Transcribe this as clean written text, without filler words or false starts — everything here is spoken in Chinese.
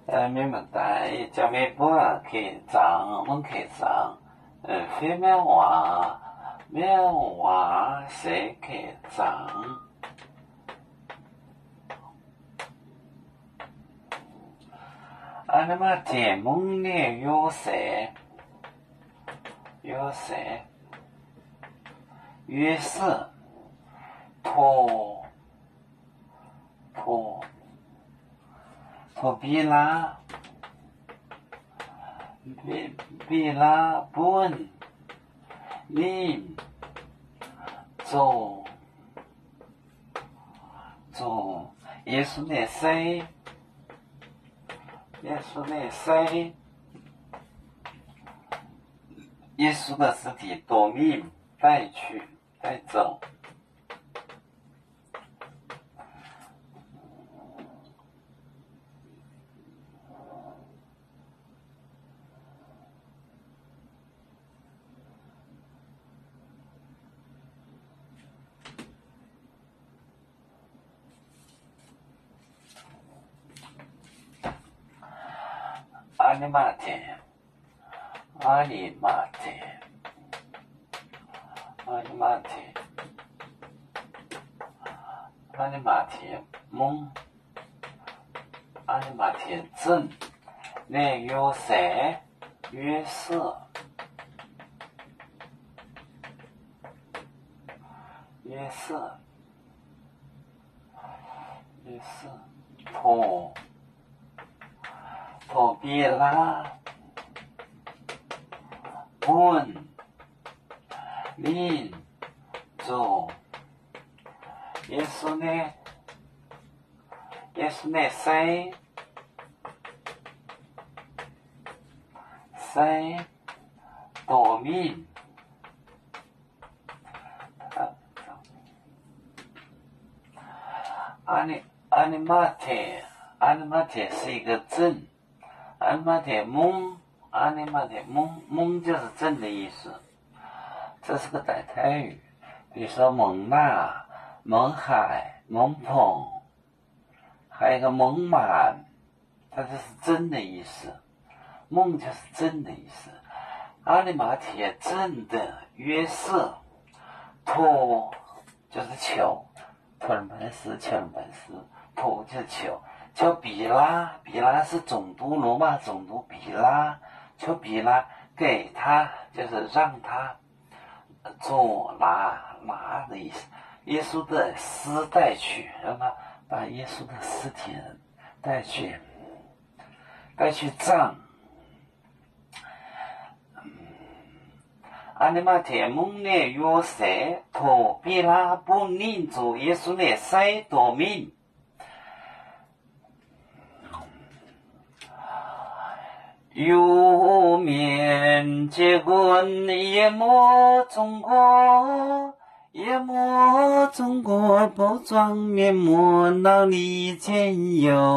面目带叫面部开张，门开张，非面娃，面娃谁开张？阿那么节目呢有谁？于是托比拉本林做耶稣的谁？耶稣的尸体夺命带走。阿里马天，蒙，阿里马天正，那有谁？约瑟，托比拉本林做耶稣呢谁夺命阿尼马铁是一个镇，阿尼马铁蒙就是镇的意思，这是个代替语。比如说蒙纳、蒙海、蒙彭，还有一个蒙满，它就是镇的意思。蒙就是镇的意思。阿里马铁镇的约瑟，托就是求，托人办事，求人办事，托就是求比拉是总督，罗马总督比拉，求比拉给他，就是让他做拿的意思。耶稣的尸带去，让他把耶稣的尸体带去葬。阿尼玛天蒙呢约瑟托比拉本林做耶稣的死夺命。有面结棍夜幕中国包装面膜脑里间有